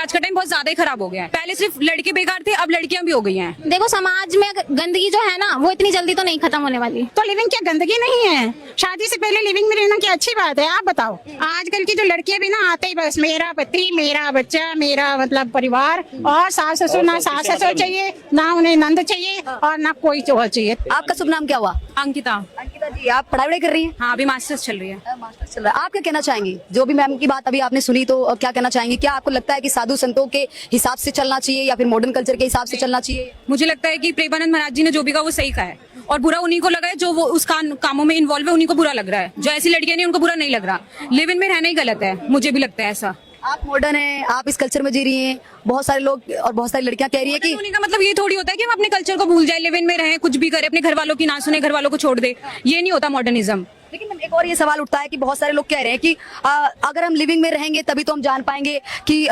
आज का टाइम बहुत ज्यादा ही खराब हो गया है। पहले सिर्फ लड़के बेकार थे, अब लड़कियां भी हो गई हैं। देखो समाज में गंदगी जो है ना वो इतनी जल्दी तो नहीं खत्म होने वाली। तो लिविंग क्या गंदगी नहीं है? शादी से पहले लिविंग में रहना क्या अच्छी बात है? आप बताओ। आजकल की जो लड़कियां भी ना आते ही बस मेरा पति, मेरा बच्चा, मेरा मतलब परिवार, और सास ससुर, ना सास ससुर चाहिए, ना उन्हें नंद चाहिए, और ना कोई चोर चाहिए। आपका शुभ नाम क्या हुआ? अंकिता। अंकिता जी, आप पढ़ाई कर रही हैं? हाँ, अभी मास्टर्स चल रही है। मास्टर्स चल रहा है। आप क्या कहना चाहेंगी? जो भी मैम की बात अभी आपने सुनी, तो क्या कहना चाहेंगी? क्या आपको लगता है कि साधु संतों के हिसाब से चलना चाहिए या फिर मॉडर्न कल्चर के हिसाब से चलना चाहिए? मुझे लगता है कि प्रेमानंद महाराज जी ने जो भी कहा वो सही कहा है, और बुरा उन्हीं को लगा है जो वो उस कामों में इन्वॉल्व है, उन्हीं को बुरा लग रहा है। जो ऐसी लड़कियां नहीं उनको बुरा नहीं लग रहा। लिव इन में रहना ही गलत है, मुझे भी लगता है ऐसा। आप मॉडर्न हैं, आप इस कल्चर में जी रही हैं। बहुत सारे लोग और बहुत सारी लड़कियां कह रही है कि होने का मतलब ये थोड़ी होता है कि हम अपने कल्चर को भूल जाए, लिव इन में रहे, कुछ भी करे, अपने घर वालों की ना सुने, घर वालों को छोड़ दे। ये नहीं होता मॉडर्निज्म। लेकिन एक और ये सवाल उठता है कि बहुत सारे लोग कह रहे हैं कि अगर हम लिविंग में रहेंगे तभी तो हम जान पाएंगे कि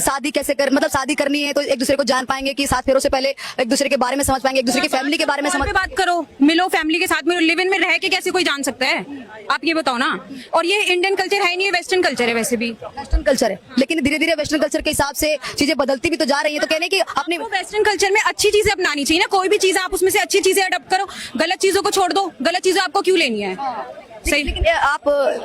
शादी कैसे मतलब शादी करनी है तो एक दूसरे को जान पाएंगे, कि सात फेरों से पहले एक दूसरे के बारे में समझ पाएंगे, एक दूसरे की फैमिली के बारे में समझ। बात करो, मिलो फैमिली के साथ में, लिव इन में रह के कैसे कोई जान सकता है? आप ये बताओ ना। और ये इंडियन कल्चर है नहीं, वेस्टर्न कल्चर है। वैसे भी वेस्टर्न कल्चर है, लेकिन धीरे धीरे वेस्टर्न कल्चर के हिसाब से चीजें बदलती भी तो जा रही है। तो कहने की अपने वेस्टर्न कल्चर में अच्छी चीजें अपनानी चाहिए ना। कोई भी चीज आप उसमें से अच्छी चीजें अडॉप्ट करो, गलत चीजों को छोड़ दो। गलत चीजें आपको क्यों लेनी है? सही। लेकिन आप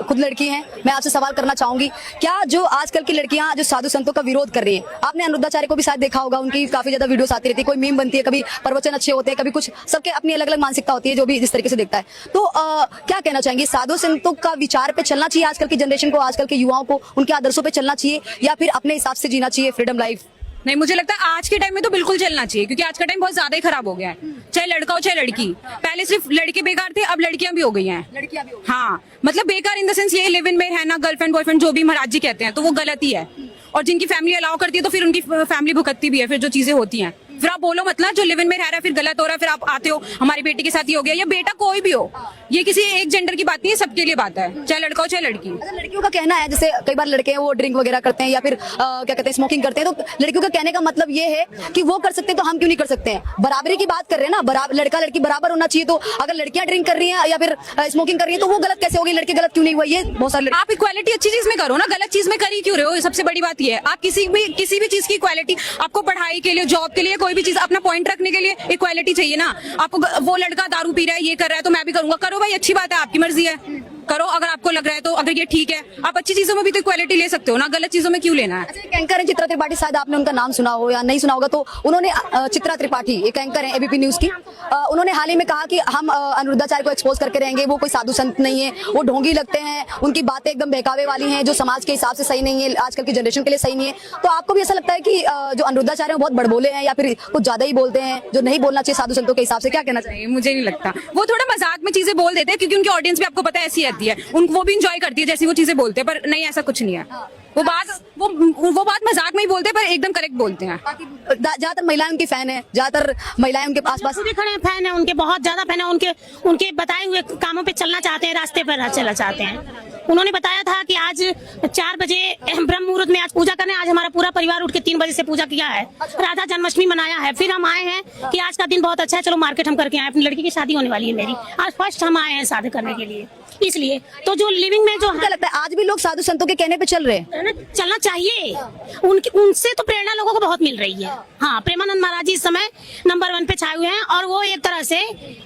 खुद लड़की हैं, मैं आपसे सवाल करना चाहूंगी, क्या जो आजकल की लड़कियां जो साधु संतों का विरोध कर रही हैं, आपने अनिरुद्धाचार्य को भी शायद देखा होगा, उनकी काफी ज्यादा वीडियोस आती रहती है, कोई मीम बनती है, कभी प्रवचन अच्छे होते हैं, कभी कुछ, सबके अपनी अलग अलग मानसिकता होती है, जो भी जिस तरीके से देखता है। तो क्या कहना चाहेंगे, साधु संतों का विचार पे चलना चाहिए आजकल की जनरेशन को, आजकल के युवाओं को उनके आदर्शों पे चलना चाहिए, या फिर अपने हिसाब से जीना चाहिए फ्रीडम लाइफ? नहीं, मुझे लगता है आज के टाइम में तो बिल्कुल चलना चाहिए, क्योंकि आज का टाइम बहुत ज्यादा ही खराब हो गया है। चाहे लड़का हो चाहे लड़की। पहले सिर्फ लड़के बेकार थे, अब लड़कियां भी हो गई हैं। लड़कियां भी हो गई। हाँ, मतलब बेकार इन द सेंस ये लिव इन में रहना, गर्लफ्रेंड बॉयफ्रेंड जो भी महाराज जी कहते हैं, तो वो गलत ही है। और जिनकी फैमिली अलाउ करती है तो फिर उनकी फैमिली भुगतती भी है फिर जो चीजें होती हैं। फिर आप बोलो मतलब जो लिव इन में रह रहा है फिर गलत हो रहा है, फिर आप आते हो हमारी बेटी के साथ ही हो गया, या बेटा कोई भी हो, ये किसी एक जेंडर की बात नहीं है, सबके लिए बात है, चाहे लड़का हो चाहे लड़की। अच्छा, लड़कियों का कहना है, जैसे कई बार लड़के हैं वो ड्रिंक वगैरह करते हैं या फिर क्या कहते हैं स्मोकिंग करते हैं, तो लड़कियों का कहने का मतलब ये है कि वो कर सकते हैं तो हम क्यों नहीं कर सकते हैं? बराबरी की बात कर रहे हैं ना, बराबर लड़का लड़की बराबर होना चाहिए। तो अगर लड़कियां ड्रिंक कर रही हैं या फिर स्मोकिंग कर रही है तो वो गलत कैसे होगी, लड़के गलत क्यों नहीं हुआ? ये बहुत सारे आप इक्वालिटी अच्छी चीज में करो ना, गलत चीज में कर ही क्यों रहे हो? सबसे बड़ी बात ये है, आप किसी भी चीज की इक्वालिटी, आपको पढ़ाई के लिए, जॉब के लिए, कोई भी चीज अपना पॉइंट रखने के लिए इक्वालिटी चाहिए ना। आपको वो लड़का दारू पी रहा है, ये कर रहा है तो मैं भी करूंगा, करो भाई, अच्छी बात है, आपकी मर्जी है, करो अगर आपको लग रहा है तो। अगर ये ठीक है, आप अच्छी चीजों में भी तो इक्वालिटी ले सकते हो ना, गलत चीजों में क्यों लेना है? अच्छा, एक एंकर है चित्रा त्रिपाठी, शायद आपने उनका नाम सुना हो या नहीं सुना होगा। तो उन्होंने चित्रा त्रिपाठी एक एंकर है एबीपी न्यूज की, उन्होंने हाल ही में कहा कि हम अनिरुद्धाचार्य को एक्सपोज करके रहेंगे, वो कोई साधु संत नहीं है, वो ढोंगी लगते हैं, उनकी बातें एकदम बहकावे वाली हैं, जो समाज के हिसाब से सही नहीं है, आजकल की जनरेशन के लिए सही नहीं है। तो आपको भी ऐसा लगता है कि जो अनिरुद्धाचार्य बहुत बड़बोले हैं या फिर कुछ ज्यादा ही बोलते हैं, जो नहीं बोलना चाहिए साधु संतों के हिसाब से? क्या कहना चाहिए? मुझे नहीं लगता, वो थोड़ा मजाक में चीजें बोल देते हैं, क्योंकि उनकी ऑडियंस भी आपको पता है ऐसी रहती है, वो भी इंजॉय करती है जैसी वो चीजें बोलते हैं, पर नहीं ऐसा कुछ नहीं है। वो बात मजाक में ही बोलते हैं, पर एकदम करेक्ट बोलते हैं। ज्यादातर महिलाएं उनकी फैन है, ज्यादातर महिलाएं उनके आसपास भी खड़े फैन है उनके, बहुत ज्यादा फैन है उनके बताए हुए कामों पे चलना चाहते हैं, रास्ते पर चलना चाहते हैं। उन्होंने बताया था कि आज 4 बजे ब्रह्म मुहूर्त में आज पूजा करने, आज हमारा पूरा परिवार उठ के 3 बजे से पूजा किया है, राधा जन्माष्टमी मनाया है। फिर हम आए हैं कि आज का दिन बहुत अच्छा है, चलो मार्केट हम करके आए, अपनी लड़की की शादी होने वाली है मेरी, आज फर्स्ट हम आए हैं शादी करने के लिए। इसलिए तो जो लिविंग में जो क्या लगता है आज भी लोग साधु संतों के कहने पे चल रहे हैं? चलना चाहिए, उनसे तो प्रेरणा लोगों को बहुत मिल रही है। हाँ, प्रेमानंद महाराज जी इस समय नंबर 1 पे छाए हुए हैं, और वो एक तरह से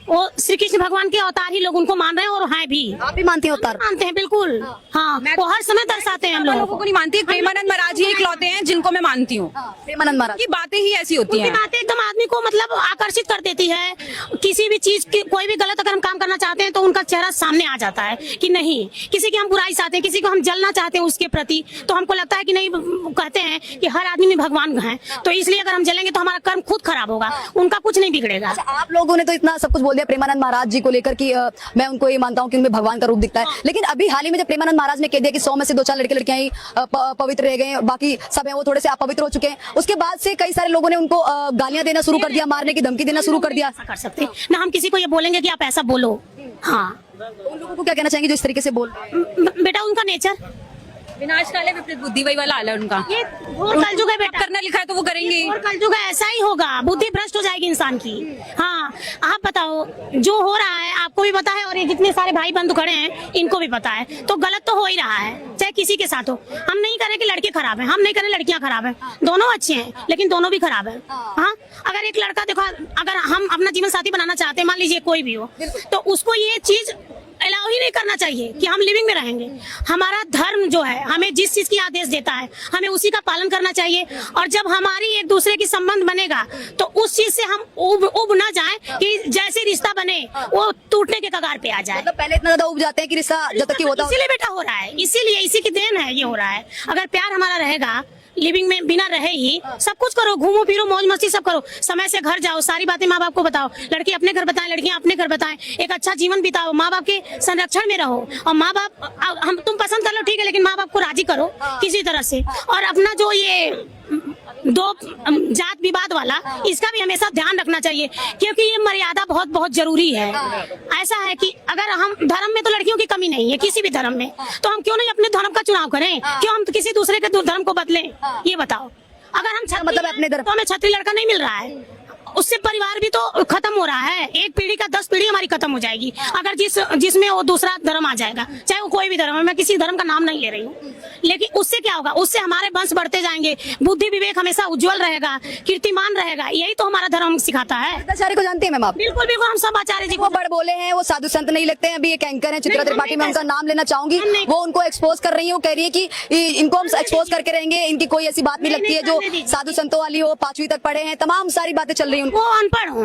वो श्री कृष्ण भगवान के अवतार ही लोग उनको मान रहे हैं, और हैं भी। आप भी मानते हैं अवतार? मानते हैं बिल्कुल। हाँ, वो हर समय दर्शाते हैं हम लोगों को। नहीं मानती, प्रेमानंद महाराज जी इकलौते हैं जिनको मैं मानती हूँ। प्रेमानंद महाराज की बातें ही ऐसी होती हैं, बातें एकदम आदमी को मतलब आकर्षित कर देती है। किसी भी चीज की कोई भी गलत अगर हम काम करना चाहते हैं तो उनका चेहरा सामने आ जाता है कि नहीं, किसी की हम बुराई चाहते हैं, किसी को हम जलना चाहते हैं उसके प्रति, तो हमको लगता है कि नहीं, कहते हैं कि हर आदमी में भगवान है, तो इसलिए अगर हम जलेंगे तो हमारा कर्म खुद खराब होगा, उनका कुछ नहीं बिगड़ेगा। अच्छा, आप लोगों ने तो इतना सब कुछ बोल दिया प्रेमानंद महाराज जी को लेकर कि मैं उनको ये मानता हूँ कि उनमें भगवान का रूप दिखता है, लेकिन अभी हाल ही में जब प्रेमानंद महाराज ने कह दिया कि 100 में से 2-4 लड़के लड़कियां ही पवित्र रह गए, बाकी सब है वो थोड़े से अपवित्र हो चुके हैं, उसके बाद से कई सारे लोगों ने उनको गालियां देना शुरू कर दिया, मारने की धमकी देना शुरू कर दिया। कर सकते ना हम किसी को ये बोलेंगे कि आप ऐसा बोलो। हाँ, उन लोगों को क्या कहना चाहेंगे जो इस तरीके से बोल? बेटा उनका नेचर विनाशकाले विपरीत बुद्धि, वही वाला हाल है उनका। ये घोर कलयुग है बेटा, करना लिखा है तो वो करेंगे। और कलयुग है, ऐसा ही होगा, बुद्धि भ्रष्ट हो जाएगी इंसान की। हाँ, आप बताओ जो हो रहा है आपको भी पता है, और ये जितने सारे भाई बंधु खड़े हैं इनको भी पता है, तो गलत तो हो ही रहा है, चाहे किसी के साथ हो। हम नहीं करें कि लड़के खराब हैं, हम नहीं करें लड़कियां खराब हैं, दोनों अच्छे हैं, लेकिन दोनों भी खराब है। हाँ, अगर एक लड़का देखो, अगर हम अपना जीवन साथी बनाना चाहते हैं, मान लीजिए कोई भी हो, तो उसको ये चीज अलाउ ही नहीं करना चाहिए कि हम लिविंग में रहेंगे। हमारा धर्म जो है हमें जिस चीज की आदेश देता है हमें उसी का पालन करना चाहिए, और जब हमारी एक दूसरे की संबंध बनेगा तो उस चीज से हम उब ना जाए कि जैसे रिश्ता बने वो टूटने के कगार पे आ जाए। मतलब पहले इतना ज्यादा उब जाते हैं कि रिश्ता जब तक कि होता इसीलिए बेटा हो रहा है, इसीलिए इसी की देन है ये हो रहा है। अगर प्यार हमारा रहेगा, लिविंग में बिना रहे ही सब कुछ करो, घूमो फिरो, मौज मस्ती सब करो, समय से घर जाओ, सारी बातें माँ बाप को बताओ, लड़के अपने घर बताएं, लड़कियां अपने घर बताएं, एक अच्छा जीवन बिताओ, माँ बाप के संरक्षण में रहो। और माँ बाप हम तुम पसंद कर लो ठीक है, लेकिन माँ बाप को राजी करो किसी तरह से। और अपना जो ये दो जात विवाद वाला, इसका भी हमेशा ध्यान रखना चाहिए, क्योंकि ये मर्यादा बहुत बहुत जरूरी है। ऐसा है कि अगर हम धर्म में तो लड़कियों की कमी नहीं है किसी भी धर्म में, तो हम क्यों नहीं अपने धर्म का चुनाव करें, क्यों हम किसी दूसरे के धर्म को बदलें, ये बताओ। अगर हम छत्री मतलब अपने धर्म, तो हमें छत्री लड़का नहीं मिल रहा है, उससे परिवार भी तो खत्म हो रहा है। एक पीढ़ी का 10 पीढ़ी हमारी खत्म हो जाएगी अगर जिसमें वो दूसरा धर्म आ जाएगा, चाहे वो कोई भी धर्म है, मैं किसी धर्म का नाम नहीं ले रही हूँ, लेकिन उससे क्या होगा, उससे हमारे वंश बढ़ते जाएंगे, बुद्धि विवेक हमेशा उज्जवल रहेगा, कीर्तिमान रहेगा। यही तो हमारा धर्म सिखाता है। आचार्य को जानते हैं मैम आप? बिल्कुल बिल्कुल, हम सब आचार्य जी वो बड़ बोले हैं, वो साधु संत नहीं लगते हैं। अभी एक एंकर है चित्रा त्रिपाठी, मैं उनका नाम लेना चाहूंगी, वो उनको एक्सपोज कर रही है, वो कह रही है कि इनको हम एक्सपोज करके रहेंगे, इनकी कोई ऐसी बात नहीं लगती है जो साधु संतों वाली हो, 5वीं तक पढ़े हैं, तमाम सारी बातें चल रही है। वो अनपढ़ हो,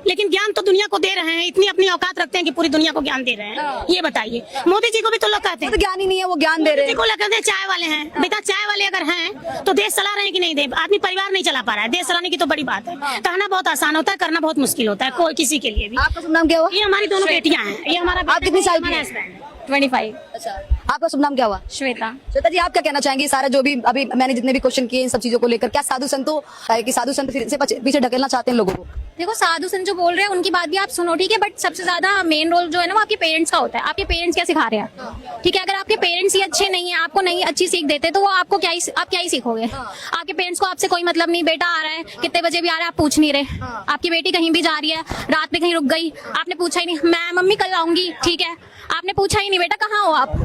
लेकिन ज्ञान तो दुनिया को दे रहे हैं, इतनी अपनी औकात रखते हैं कि पूरी दुनिया को ज्ञान दे रहे हैं। ये बताइए, मोदी जी को भी तो लोग कहते हैं ज्ञान ही नहीं है, वो ज्ञान दे रहे हैं। कहते हैं चाय वाले हैं, बेटा चाय वाले अगर हैं तो देश चला रहे हैं कि नहीं, दे आदमी परिवार नहीं चला पा रहा है, देश चलाने की तो बड़ी बात है। कहना बहुत आसान होता है, करना बहुत मुश्किल होता है, कोई किसी के लिए भी। आपका शुभ नाम क्या हुआ? ये हमारी दोनों बेटियां हैं, ये हमारा। आप कितनी साल की हैं? 25। अच्छा, आपका शुभ नाम क्या हुआ? श्वेता। श्वेता जी, आप क्या कहना चाहेंगे सारा जो भी अभी मैंने जितने भी क्वेश्चन किए इन सब चीजों को लेकर, क्या साधु संतों कि साधु संत फिर से पीछे ढकेलना चाहते हैं लोगों को? देखो, साधु संत जो बोल रहे हैं उनकी बात भी आप सुनो, ठीक है, बट सबसे ज्यादा मेन रोल जो है ना वो आपके पेरेंट्स का होता है। आपके पेरेंट्स क्या सिखा रहे हैं, ठीक है। अगर आपके पेरेंट्स ही अच्छे नहीं है, आपको नहीं अच्छी सीख देते, तो वो आपको आप क्या ही सीखोगे। आपके पेरेंट्स को आपसे कोई मतलब नहीं, बेटा आ रहा है कितने बजे भी आ रहा है आप पूछ नहीं रहे। आपकी बेटी कहीं भी जा रही है, रात में कहीं रुक गई, आपने पूछा ही नहीं, मैं मम्मी कल आऊंगी, ठीक है, आपने पूछा ही नहीं बेटा कहाँ हो आप,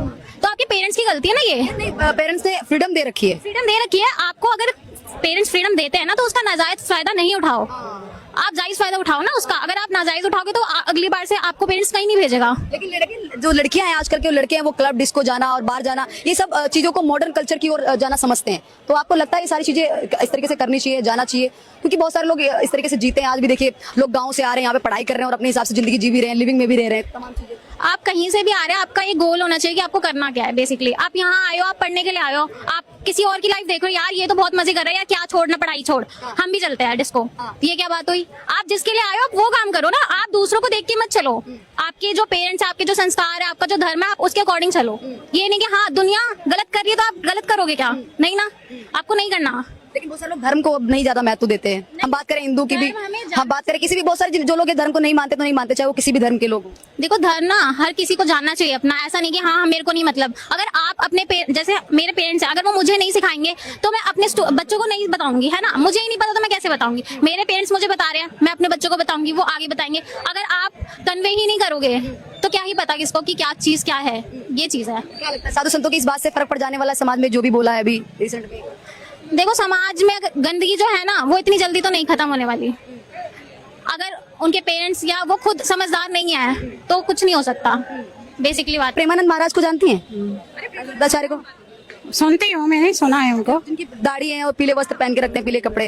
तो आपके पेरेंट्स की गलती है ना। ये पेरेंट्स ने फ्रीडम दे रखी है, फ्रीडम दे रखी है आपको। अगर पेरेंट्स फ्रीडम देते हैं ना तो उसका नाजायज फायदा नहीं उठाओ, आप जायज फायदा उठाओ ना उसका। अगर आप नाजायज उठाओगे तो अगली बार से आपको पेरेंट्स कहीं नहीं भेजेगा। लेकिन जो लड़कियां हैं आजकल के, लड़के हैं वो क्लब डिस्को जाना और बाहर जाना, ये सब चीजों को मॉडर्न कल्चर की ओर जाना समझते हैं। तो आपको लगता है ये सारी चीजें इस तरीके से करनी चाहिए, जाना चाहिए? क्योंकि बहुत सारे लोग इस तरीके से जीते हैं। आज भी देखिए लोग गाँव से आ रहे हैं, यहाँ पे पढ़ाई कर रहे हैं और अपने हिसाब से जिंदगी जी भी रहे हैं, लिविंग में भी रह रहे हैं, तमाम चीजें। आप कहीं से भी आ रहे हैं, आपका एक गोल होना चाहिए कि आपको करना क्या है। बेसिकली आप यहाँ आए हो, आप पढ़ने के लिए आए हो, आप किसी और की लाइफ देखो, यार ये तो बहुत मजे कर रहा है, यार क्या छोड़ना, पढ़ाई छोड़, हम भी चलते हैं डिस्को, ये क्या बात हुई। आप जिसके लिए आए हो आप वो काम करो ना, आप दूसरों को देख के मत चलो। आपके जो पेरेंट्स, आपके जो संस्कार है, आपका जो धर्म है, आप उसके अकॉर्डिंग चलो। ये नहीं कि हाँ दुनिया गलत कर रही है तो आप गलत करोगे, क्या नहीं ना, आपको नहीं करना। लेकिन बहुत सारे लोग धर्म को अब नहीं ज्यादा महत्व देते हैं। हम बात करें हिंदू की भी, हम बात करें किसी भी, बहुत सारे जो लोग धर्म को नहीं मानते तो नहीं मानते, चाहे वो किसी भी धर्म के लोग हों। देखो, धर्म ना हर किसी को जानना चाहिए अपना, ऐसा नहीं कि हाँ मेरे को नहीं मतलब। अगर आप अपने जैसे मेरे पेरेंट्स हैं, अगर वो मुझे नहीं सिखाएंगे तो मैं अपने बच्चों को नहीं बताऊंगी, है ना। मुझे ही नहीं पता तो मैं कैसे बताऊंगी। मेरे पेरेंट्स मुझे बता रहे हैं, मैं अपने बच्चों को बताऊंगी, वो आगे बताएंगे। अगर आप कन्वे ही नहीं करोगे तो क्या ही पता किसको कि क्या चीज क्या है, ये चीज है। क्या लगता है साधु संतों की इस बात से फर्क पड़ जाने वाला है समाज में, जो भी बोला है अभी रिसेंट में? देखो, समाज में गंदगी जो है ना वो इतनी जल्दी तो नहीं खत्म होने वाली। अगर उनके पेरेंट्स या वो खुद समझदार नहीं है तो कुछ नहीं हो सकता। बेसिकली बात। प्रेमानंद महाराज को जानती हैं? आचार्य को सुनती हूँ, मैंने सुना है उनको। जिनकी दाढ़ी है और पीले वस्त्र पहन के रखते हैं, पीले कपड़े।